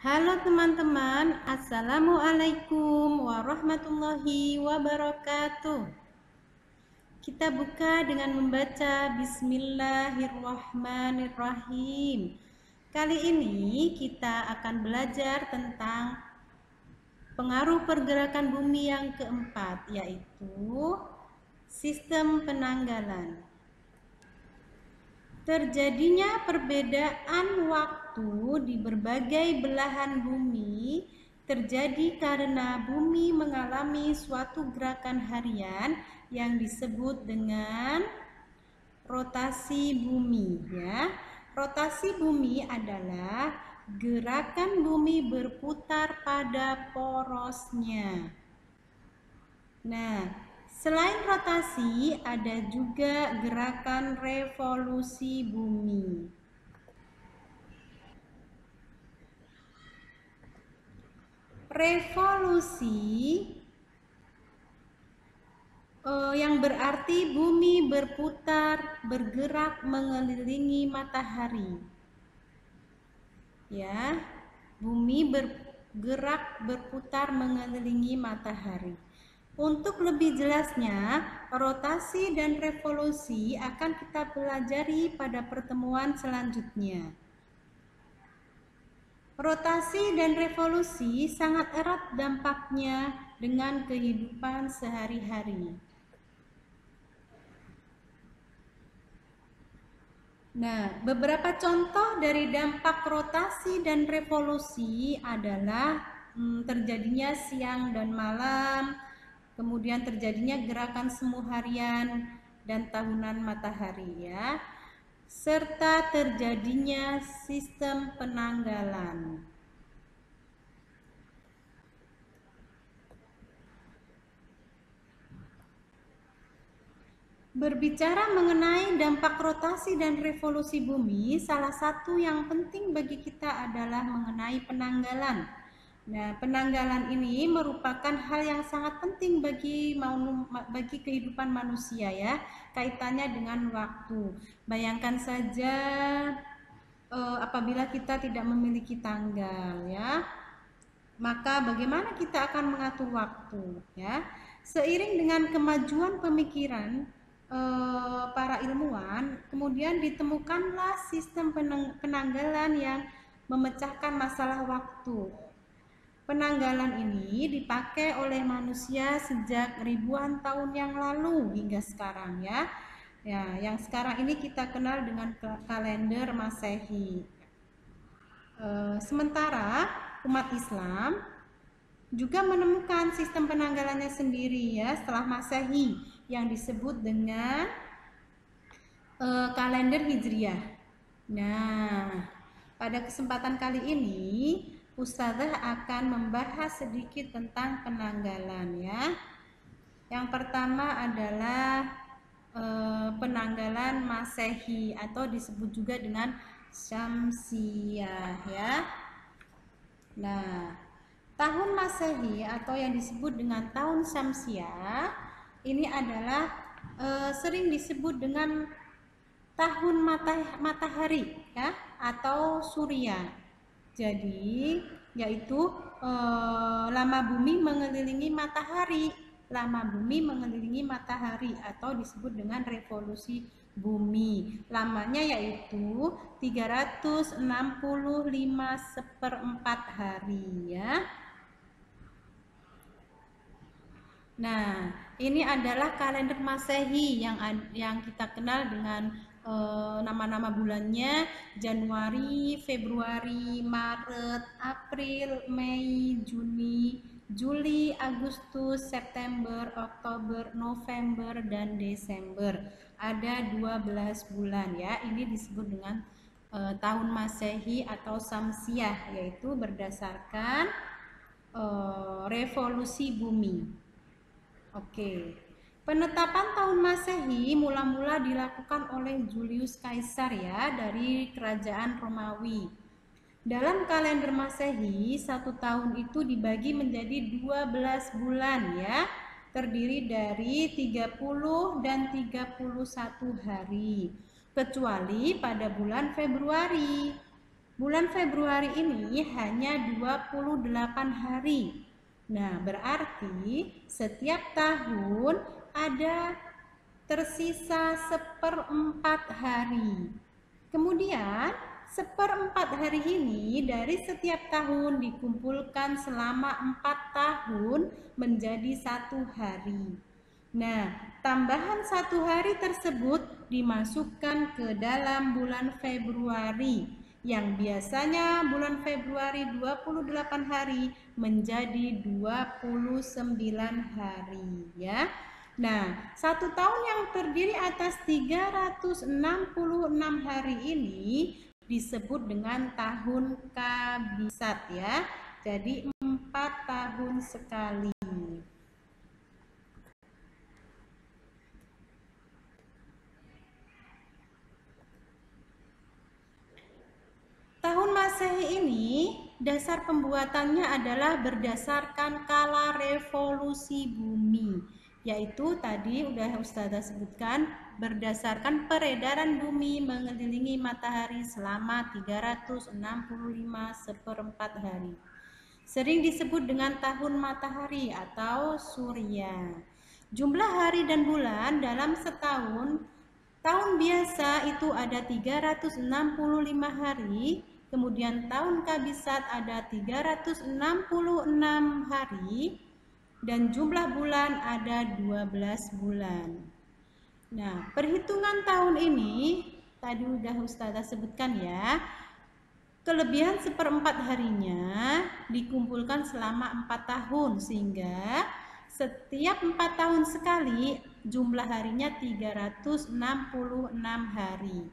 Halo teman-teman, Assalamualaikum warahmatullahi wabarakatuh. Kita buka dengan membaca Bismillahirrahmanirrahim. Kali ini kita akan belajar tentang pengaruh pergerakan bumi yang keempat, yaitu sistem penanggalan. Terjadinya perbedaan waktu di berbagai belahan bumi terjadi karena bumi mengalami suatu gerakan harian yang disebut dengan rotasi bumi, ya. Rotasi bumi adalah gerakan bumi berputar pada porosnya. Nah, selain rotasi, ada juga gerakan revolusi bumi. Revolusi yang berarti bumi berputar, bergerak mengelilingi matahari. Ya, bumi bergerak, berputar mengelilingi matahari. Untuk lebih jelasnya, rotasi dan revolusi akan kita pelajari pada pertemuan selanjutnya. Rotasi dan revolusi sangat erat dampaknya dengan kehidupan sehari-hari. Nah, beberapa contoh dari dampak rotasi dan revolusi adalah terjadinya siang dan malam, kemudian terjadinya gerakan semu harian dan tahunan matahari, ya, serta terjadinya sistem penanggalan. Berbicara mengenai dampak rotasi dan revolusi bumi, salah satu yang penting bagi kita adalah mengenai penanggalan. Nah, penanggalan ini merupakan hal yang sangat penting bagi kehidupan manusia, ya, kaitannya dengan waktu. Bayangkan saja apabila kita tidak memiliki tanggal, ya, maka bagaimana kita akan mengatur waktu, ya? Seiring dengan kemajuan pemikiran para ilmuwan, kemudian ditemukanlah sistem penanggalan yang memecahkan masalah waktu. Penanggalan ini dipakai oleh manusia sejak ribuan tahun yang lalu hingga sekarang, ya. Ya, yang sekarang ini kita kenal dengan kalender Masehi. Sementara umat Islam juga menemukan sistem penanggalannya sendiri, ya, setelah Masehi yang disebut dengan kalender Hijriah. Nah, pada kesempatan kali ini Ustazah akan membahas sedikit tentang penanggalan, ya. Yang pertama adalah penanggalan Masehi atau disebut juga dengan Syamsiyah, ya. Nah, tahun Masehi atau yang disebut dengan tahun Syamsiyah ini adalah sering disebut dengan tahun matahari, ya, atau surya. Jadi, yaitu lama bumi mengelilingi matahari, atau disebut dengan revolusi bumi. Lamanya yaitu 365 hari, ya. Nah, ini adalah kalender Masehi yang kita kenal dengan nama-nama bulannya: Januari, Februari, Maret, April, Mei, Juni, Juli, Agustus, September, Oktober, November, dan Desember. Ada 12 bulan, ya. Ini disebut dengan tahun Masehi atau Syamsiyah, yaitu berdasarkan revolusi bumi. Oke. Penetapan tahun Masehi mula-mula dilakukan oleh Julius Caesar, ya, dari kerajaan Romawi. Dalam kalender Masehi, satu tahun itu dibagi menjadi 12 bulan, ya, terdiri dari 30 dan 31 hari, kecuali pada bulan Februari. Bulan Februari ini hanya 28 hari. Nah, berarti setiap tahun ada tersisa 1/4 hari. Kemudian, 1/4 hari ini dari setiap tahun dikumpulkan selama 4 tahun menjadi 1 hari. Nah, tambahan 1 hari tersebut dimasukkan ke dalam bulan Februari, yang biasanya bulan Februari 28 hari menjadi 29 hari, ya. Nah, 1 tahun yang terdiri atas 366 hari ini disebut dengan tahun kabisat, ya. Jadi 4 tahun sekali. Tahun Masehi ini dasar pembuatannya adalah berdasarkan kala revolusi bumi, yaitu tadi udah Ustazah sebutkan berdasarkan peredaran bumi mengelilingi matahari selama 365 hari. Sering disebut dengan tahun matahari atau surya. Jumlah hari dan bulan dalam setahun, tahun biasa itu ada 365 hari, kemudian tahun kabisat ada 366 hari, dan jumlah bulan ada 12 bulan. Nah, perhitungan tahun ini tadi udah Ustazah sebutkan, ya. Kelebihan 1/4 harinya dikumpulkan selama 4 tahun, sehingga setiap 4 tahun sekali jumlah harinya 366 hari.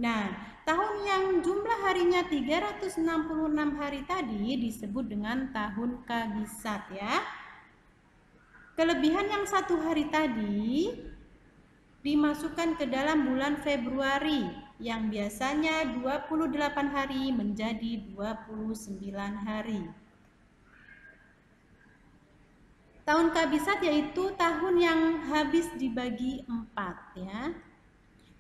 Nah, tahun yang jumlah harinya 366 hari tadi disebut dengan tahun kabisat, ya. Kelebihan yang 1 hari tadi dimasukkan ke dalam bulan Februari, yang biasanya 28 hari menjadi 29 hari. Tahun kabisat yaitu tahun yang habis dibagi 4, ya.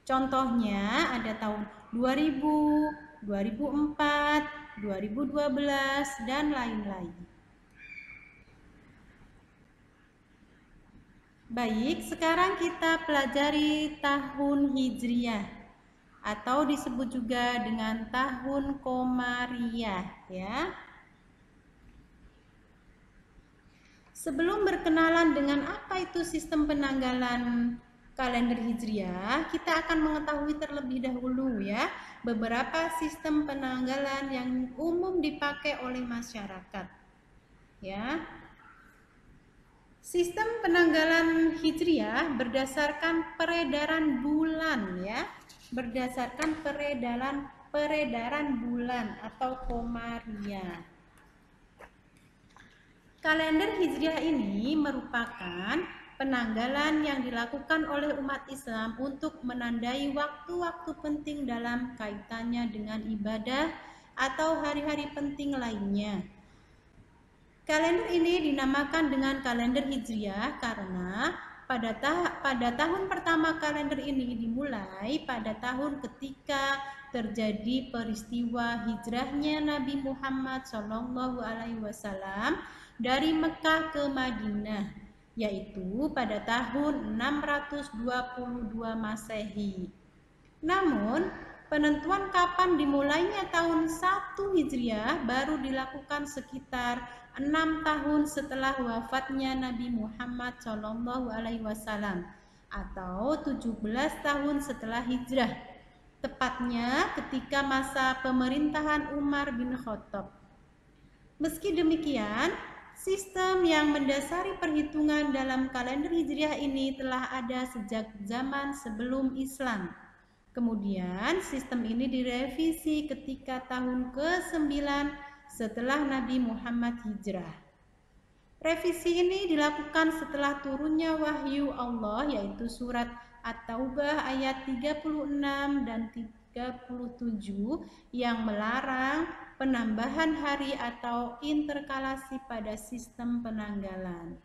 Contohnya ada tahun 2000, 2004, 2012, dan lain-lain. Baik, sekarang kita pelajari tahun Hijriyah atau disebut juga dengan tahun Komariah, ya. Sebelum berkenalan dengan apa itu sistem penanggalan kalender Hijriyah, kita akan mengetahui terlebih dahulu, ya, beberapa sistem penanggalan yang umum dipakai oleh masyarakat, ya. Sistem penanggalan Hijriyah berdasarkan peredaran bulan, ya. Berdasarkan peredaran bulan atau Komariah. Kalender Hijriah ini merupakan penanggalan yang dilakukan oleh umat Islam untuk menandai waktu-waktu penting dalam kaitannya dengan ibadah atau hari-hari penting lainnya. Kalender ini dinamakan dengan kalender Hijriah karena pada tahun pertama kalender ini dimulai pada tahun ketika terjadi peristiwa hijrahnya Nabi Muhammad SAW dari Mekah ke Madinah, yaitu pada tahun 622 Masehi. Namun, penentuan kapan dimulainya tahun 1 Hijriah baru dilakukan sekitar 6 tahun setelah wafatnya Nabi Muhammad SAW atau 17 tahun setelah hijrah, tepatnya ketika masa pemerintahan Umar bin Khattab. Meski demikian, sistem yang mendasari perhitungan dalam kalender Hijriah ini telah ada sejak zaman sebelum Islam. Kemudian sistem ini direvisi ketika tahun ke-9 setelah Nabi Muhammad hijrah. Revisi ini dilakukan setelah turunnya wahyu Allah, yaitu surat At-Taubah ayat 36 dan 37 yang melarang penambahan hari atau interkalasi pada sistem penanggalan.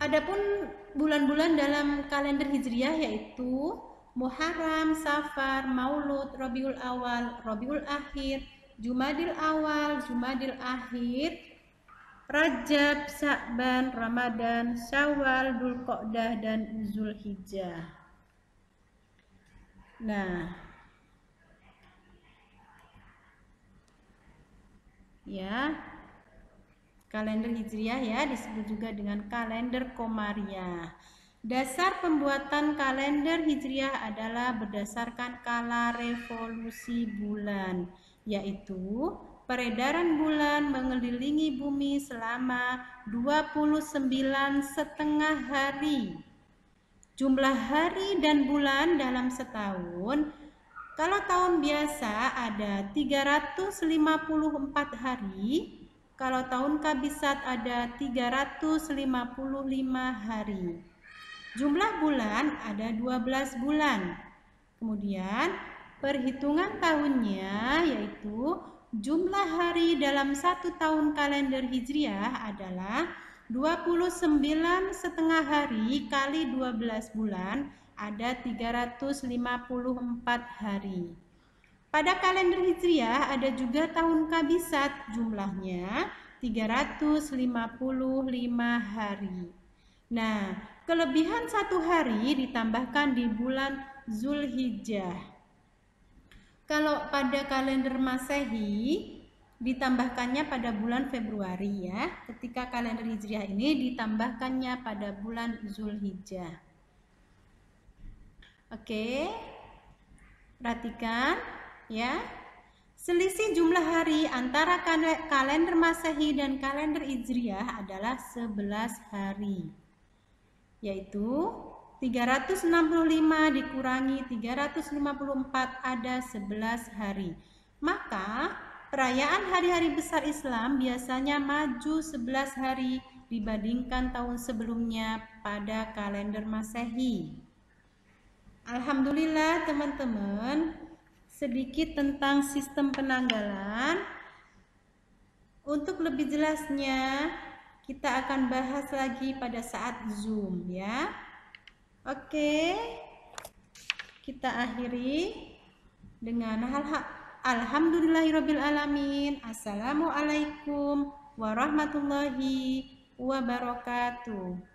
Adapun bulan-bulan dalam kalender Hijriah yaitu Muharram, Safar, Maulud, Rabiul Awal, Rabiul Akhir, Jumadil Awal, Jumadil Akhir, Rajab, Sya'ban, Ramadan, Syawal, Dzulqa'dah, dan Zulhijjah. Nah, ya, kalender Hijriah ya disebut juga dengan kalender Komariah. Dasar pembuatan kalender Hijriah adalah berdasarkan kala revolusi bulan, yaitu peredaran bulan mengelilingi bumi selama 29,5 hari. Jumlah hari dan bulan dalam setahun, kalau tahun biasa ada 354 hari, kalau tahun kabisat ada 355 hari. Jumlah bulan ada 12 bulan. Kemudian perhitungan tahunnya yaitu jumlah hari dalam satu tahun kalender Hijriah adalah 29,5 hari kali 12 bulan ada 354 hari. Pada kalender Hijriah ada juga tahun kabisat, jumlahnya 355 hari. Nah, kelebihan satu hari ditambahkan di bulan Zulhijjah. Kalau pada kalender Masehi ditambahkannya pada bulan Februari ya. Ketika kalender Hijriah ini ditambahkannya pada bulan Zulhijjah. Oke. Perhatikan ya. Selisih jumlah hari antara kalender Masehi dan kalender Hijriah adalah 11 hari. Yaitu 365 dikurangi 354 ada 11 hari. Maka perayaan hari-hari besar Islam biasanya maju 11 hari dibandingkan tahun sebelumnya pada kalender Masehi. Alhamdulillah teman-teman, sedikit tentang sistem penanggalan. Untuk lebih jelasnya kita akan bahas lagi pada saat Zoom ya. Oke. Kita akhiri dengan alhamdulillahirabbil alamin. Assalamualaikum warahmatullahi wabarakatuh.